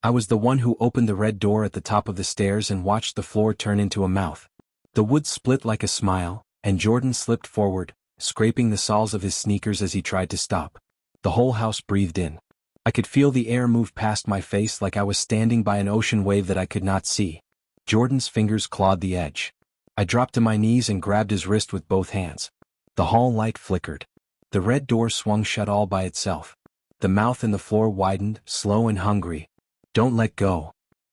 I was the one who opened the red door at the top of the stairs and watched the floor turn into a mouth. The wood split like a smile, and Jordan slipped forward, scraping the soles of his sneakers as he tried to stop. The whole house breathed in. I could feel the air move past my face like I was standing by an ocean wave that I could not see. Jordan's fingers clawed the edge. I dropped to my knees and grabbed his wrist with both hands. The hall light flickered. The red door swung shut all by itself. The mouth in the floor widened, slow and hungry. "Don't let go,"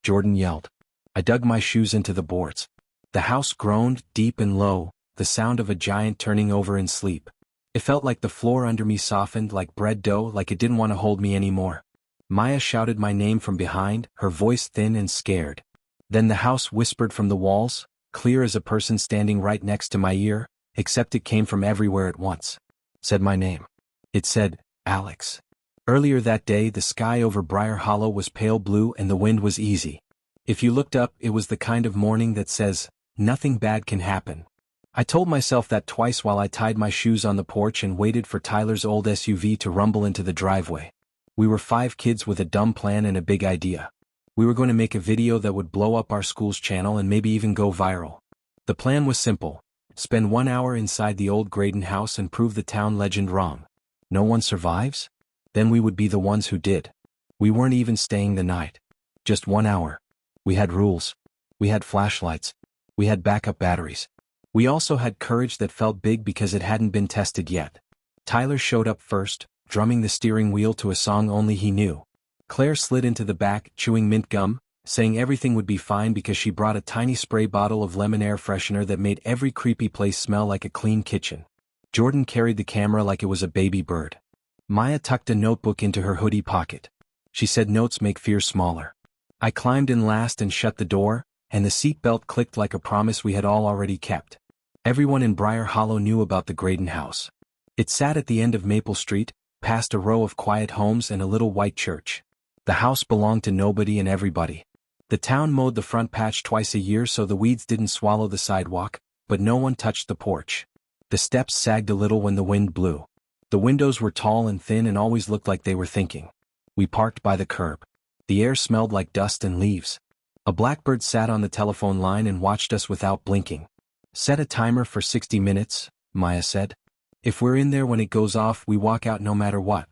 Jordan yelled. I dug my shoes into the boards. The house groaned, deep and low, the sound of a giant turning over in sleep. It felt like the floor under me softened like bread dough, like it didn't want to hold me anymore. Maya shouted my name from behind, her voice thin and scared. Then the house whispered from the walls, clear as a person standing right next to my ear, except it came from everywhere at once. Said my name. It said, Alex. Earlier that day the sky over Briar Hollow was pale blue and the wind was easy. If you looked up, it was the kind of morning that says, nothing bad can happen. I told myself that twice while I tied my shoes on the porch and waited for Tyler's old SUV to rumble into the driveway. We were 5 kids with a dumb plan and a big idea. We were going to make a video that would blow up our school's channel and maybe even go viral. The plan was simple. Spend 1 hour inside the old Graydon house and prove the town legend wrong. No one survives? Then we would be the ones who did. We weren't even staying the night. Just 1 hour. We had rules. We had flashlights. We had backup batteries. We also had courage that felt big because it hadn't been tested yet. Tyler showed up first, drumming the steering wheel to a song only he knew. Claire slid into the back, chewing mint gum, saying everything would be fine because she brought a tiny spray bottle of lemon air freshener that made every creepy place smell like a clean kitchen. Jordan carried the camera like it was a baby bird. Maya tucked a notebook into her hoodie pocket. She said notes make fear smaller. I climbed in last and shut the door, and the seatbelt clicked like a promise we had all already kept. Everyone in Briar Hollow knew about the Graydon house. It sat at the end of Maple Street, past a row of quiet homes and a little white church. The house belonged to nobody and everybody. The town mowed the front patch twice a year so the weeds didn't swallow the sidewalk, but no one touched the porch. The steps sagged a little when the wind blew. The windows were tall and thin and always looked like they were thinking. We parked by the curb. The air smelled like dust and leaves. A blackbird sat on the telephone line and watched us without blinking. Set a timer for 60 minutes, Maya said. If we're in there when it goes off, we walk out no matter what.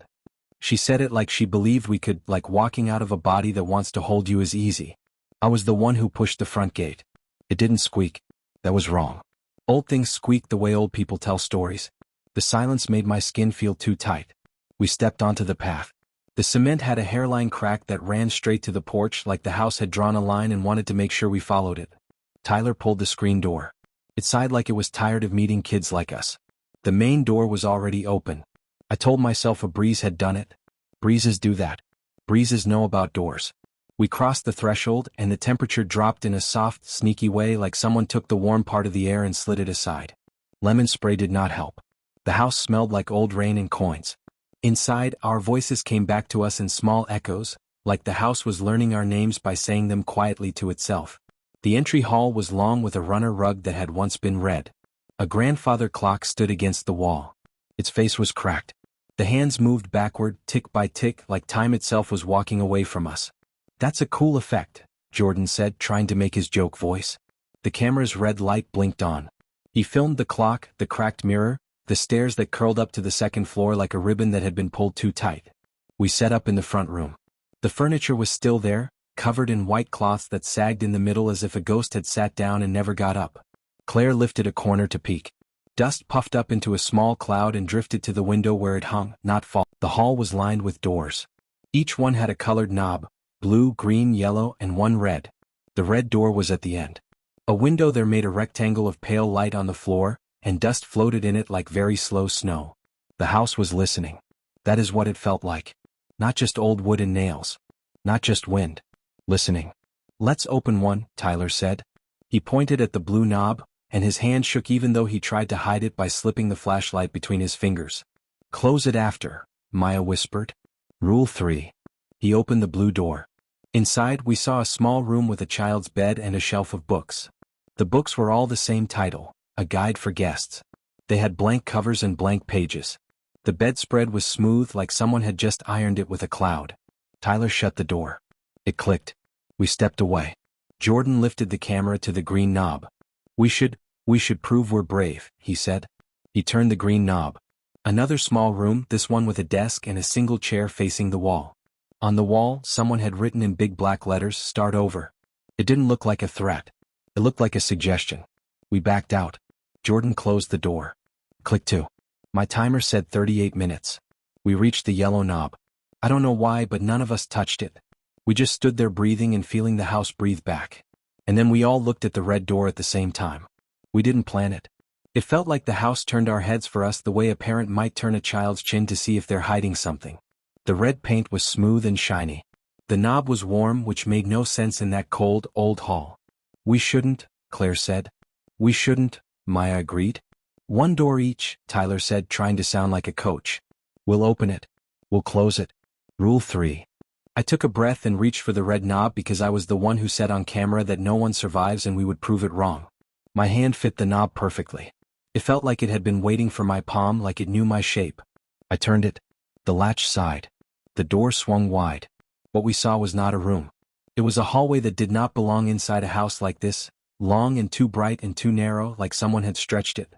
She said it like she believed we could, like walking out of a body that wants to hold you is easy. I was the one who pushed the front gate. It didn't squeak. That was wrong. Old things squeak the way old people tell stories. The silence made my skin feel too tight. We stepped onto the path. The cement had a hairline crack that ran straight to the porch like the house had drawn a line and wanted to make sure we followed it. Tyler pulled the screen door. It sighed like it was tired of meeting kids like us. The main door was already open. I told myself a breeze had done it. Breezes do that. Breezes know about doors. We crossed the threshold and the temperature dropped in a soft, sneaky way like someone took the warm part of the air and slid it aside. Lemon spray did not help. The house smelled like old rain and coins. Inside, our voices came back to us in small echoes, like the house was learning our names by saying them quietly to itself. The entry hall was long with a runner rug that had once been red. A grandfather clock stood against the wall. Its face was cracked. The hands moved backward, tick by tick, like time itself was walking away from us. That's a cool effect, Jordan said, trying to make his joke voice. The camera's red light blinked on. He filmed the clock, the cracked mirror, the stairs that curled up to the second floor like a ribbon that had been pulled too tight. We set up in the front room. The furniture was still there, covered in white cloths that sagged in the middle as if a ghost had sat down and never got up. Claire lifted a corner to peek. Dust puffed up into a small cloud and drifted to the window where it hung, not fall. The hall was lined with doors. Each one had a colored knob, blue, green, yellow, and one red. The red door was at the end. A window there made a rectangle of pale light on the floor, and dust floated in it like very slow snow. The house was listening. That is what it felt like. Not just old wood and nails. Not just wind. Listening. Let's open one, Tyler said. He pointed at the blue knob, and his hand shook even though he tried to hide it by slipping the flashlight between his fingers. Close it after, Maya whispered. Rule 3. He opened the blue door. Inside, we saw a small room with a child's bed and a shelf of books. The books were all the same title. A guide for guests. They had blank covers and blank pages. The bedspread was smooth like someone had just ironed it with a cloud. Tyler shut the door. It clicked. We stepped away. Jordan lifted the camera to the green knob. We should prove we're brave, he said. He turned the green knob. Another small room, this one with a desk and a single chair facing the wall. On the wall, someone had written in big black letters, "Start over." It didn't look like a threat. It looked like a suggestion. We backed out. Jordan closed the door. Click 2. My timer said 38 minutes. We reached the yellow knob. I don't know why, but none of us touched it. We just stood there breathing and feeling the house breathe back. And then we all looked at the red door at the same time. We didn't plan it. It felt like the house turned our heads for us the way a parent might turn a child's chin to see if they're hiding something. The red paint was smooth and shiny. The knob was warm, which made no sense in that cold, old hall. We shouldn't, Claire said. We shouldn't, Maya agreed. One door each, Tyler said, trying to sound like a coach. We'll open it. We'll close it. Rule 3. I took a breath and reached for the red knob because I was the one who said on camera that no one survives and we would prove it wrong. My hand fit the knob perfectly. It felt like it had been waiting for my palm, like it knew my shape. I turned it. The latch sighed. The door swung wide. What we saw was not a room. It was a hallway that did not belong inside a house like this, long and too bright and too narrow, like someone had stretched it.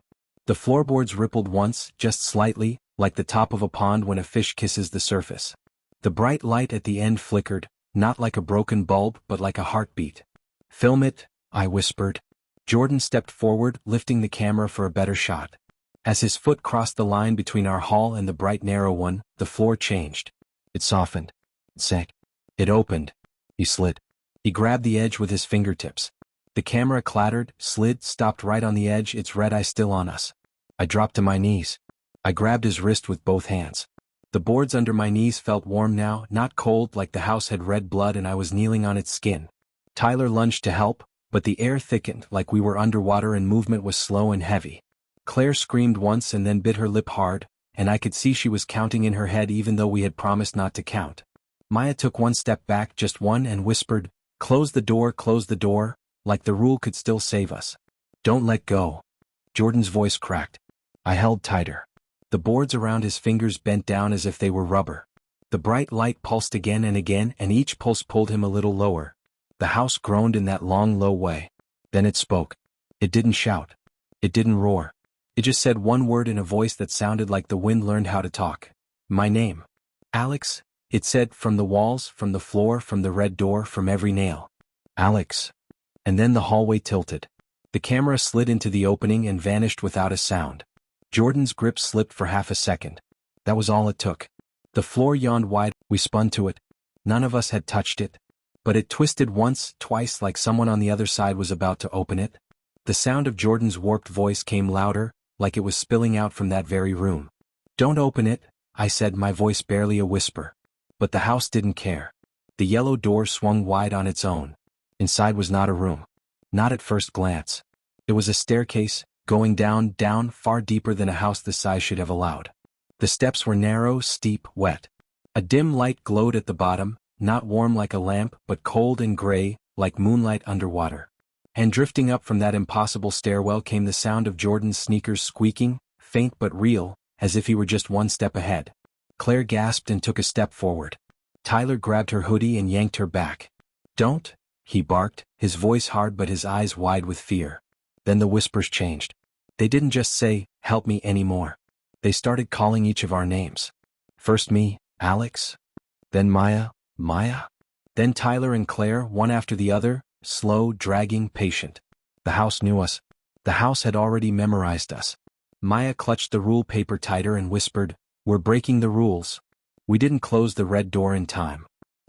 The floorboards rippled once, just slightly, like the top of a pond when a fish kisses the surface. The bright light at the end flickered, not like a broken bulb but like a heartbeat. Film it, I whispered. Jordan stepped forward, lifting the camera for a better shot. As his foot crossed the line between our hall and the bright narrow one, the floor changed. It softened. It sank. It opened. He slid. He grabbed the edge with his fingertips. The camera clattered, slid, stopped right on the edge, its red eye still on us. I dropped to my knees. I grabbed his wrist with both hands. The boards under my knees felt warm now, not cold like the house had red blood and I was kneeling on its skin. Tyler lunged to help, but the air thickened like we were underwater and movement was slow and heavy. Claire screamed once and then bit her lip hard, and I could see she was counting in her head even though we had promised not to count. Maya took one step back, just one, and whispered, close the door, like the rule could still save us. Don't let go. Jordan's voice cracked. I held tighter. The boards around his fingers bent down as if they were rubber. The bright light pulsed again, and each pulse pulled him a little lower. The house groaned in that long, low way. Then it spoke. It didn't shout. It didn't roar. It just said one word in a voice that sounded like the wind learned how to talk. My name. Alex, it said, from the walls, from the floor, from the red door, from every nail. Alex. And then the hallway tilted. The camera slid into the opening and vanished without a sound. Jordan's grip slipped for half a second. That was all it took. The floor yawned wide. We spun to it. None of us had touched it. But it twisted once, twice, like someone on the other side was about to open it. The sound of Jordan's warped voice came louder, like it was spilling out from that very room. Don't open it, I said, my voice barely a whisper. But the house didn't care. The yellow door swung wide on its own. Inside was not a room. Not at first glance. It was a staircase, going down, far deeper than a house this size should have allowed. The steps were narrow, steep, wet. A dim light glowed at the bottom, not warm like a lamp, but cold and gray, like moonlight underwater. And drifting up from that impossible stairwell came the sound of Jordan's sneakers squeaking, faint but real, as if he were just one step ahead. Claire gasped and took a step forward. Tyler grabbed her hoodie and yanked her back. Don't, he barked, his voice hard but his eyes wide with fear. Then the whispers changed. They didn't just say, help me anymore. They started calling each of our names. First me, Alex. Then Maya. Then Tyler and Claire, one after the other, slow, dragging, patient. The house knew us. The house had already memorized us. Maya clutched the rule paper tighter and whispered, we're breaking the rules. We didn't close the red door in time.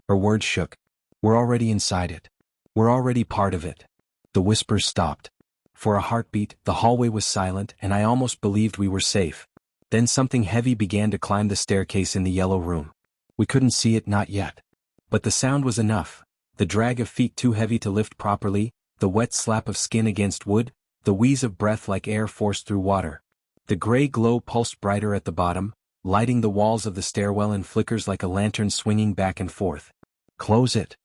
Her words shook. We're already inside it. We're already part of it. The whispers stopped. For a heartbeat, the hallway was silent and I almost believed we were safe. Then something heavy began to climb the staircase in the yellow room. We couldn't see it, not yet. But the sound was enough. The drag of feet too heavy to lift properly, the wet slap of skin against wood, the wheeze of breath like air forced through water. The gray glow pulsed brighter at the bottom, lighting the walls of the stairwell in flickers like a lantern swinging back and forth. Close it.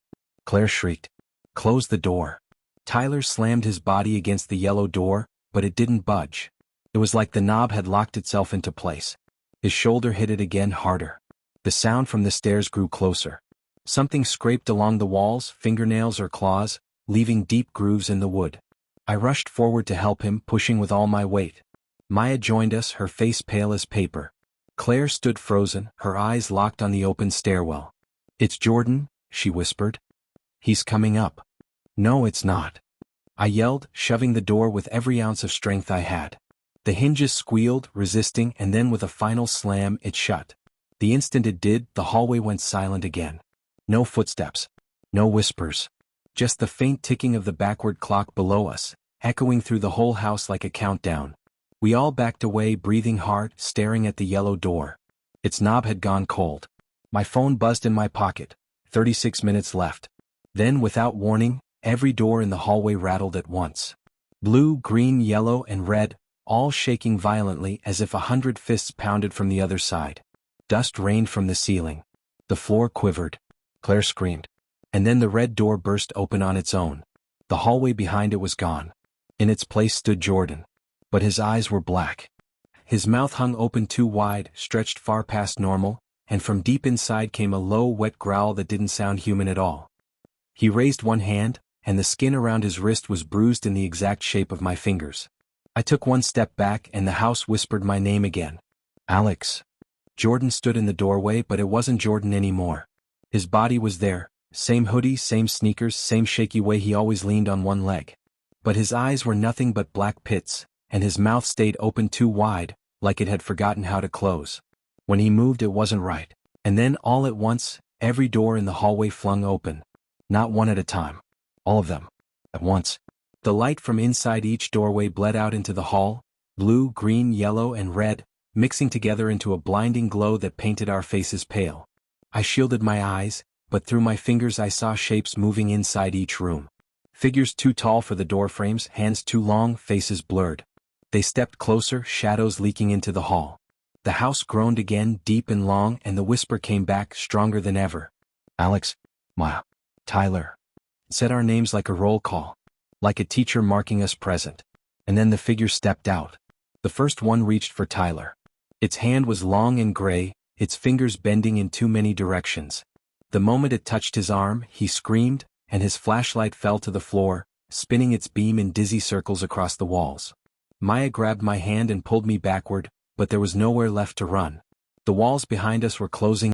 Claire shrieked. Close the door. Tyler slammed his body against the yellow door, but it didn't budge. It was like the knob had locked itself into place. His shoulder hit it again harder. The sound from the stairs grew closer. Something scraped along the walls, fingernails or claws, leaving deep grooves in the wood. I rushed forward to help him, pushing with all my weight. Maya joined us, her face pale as paper. Claire stood frozen, her eyes locked on the open stairwell. "It's Jordan," she whispered. "He's coming up." "No, it's not," I yelled, shoving the door with every ounce of strength I had. The hinges squealed, resisting, and then with a final slam, it shut. The instant it did, the hallway went silent again. No footsteps. No whispers. Just the faint ticking of the backward clock below us, echoing through the whole house like a countdown. We all backed away, breathing hard, staring at the yellow door. Its knob had gone cold. My phone buzzed in my pocket. 36 minutes left. Then, without warning, every door in the hallway rattled at once. Blue, green, yellow, and red, all shaking violently as if 100 fists pounded from the other side. Dust rained from the ceiling. The floor quivered. Claire screamed. And then the red door burst open on its own. The hallway behind it was gone. In its place stood Jordan. But his eyes were black. His mouth hung open too wide, stretched far past normal, and from deep inside came a low, wet growl that didn't sound human at all. He raised one hand, and the skin around his wrist was bruised in the exact shape of my fingers. I took one step back and the house whispered my name again. "Alex." Jordan stood in the doorway, but it wasn't Jordan anymore. His body was there, same hoodie, same sneakers, same shaky way he always leaned on one leg. But his eyes were nothing but black pits, and his mouth stayed open too wide, like it had forgotten how to close. When he moved, it wasn't right. And then, all at once, every door in the hallway flung open. Not one at a time. All of them. At once. The light from inside each doorway bled out into the hall, blue, green, yellow, and red, mixing together into a blinding glow that painted our faces pale. I shielded my eyes, but through my fingers I saw shapes moving inside each room. Figures too tall for the doorframes, hands too long, faces blurred. They stepped closer, shadows leaking into the hall. The house groaned again, deep and long, and the whisper came back, stronger than ever. "Alex, Maya, Tyler." It said our names like a roll call. Like a teacher marking us present. And then the figure stepped out. The first one reached for Tyler. Its hand was long and gray, its fingers bending in too many directions. The moment it touched his arm, he screamed, and his flashlight fell to the floor, spinning its beam in dizzy circles across the walls. Maya grabbed my hand and pulled me backward, but there was nowhere left to run. The walls behind us were closing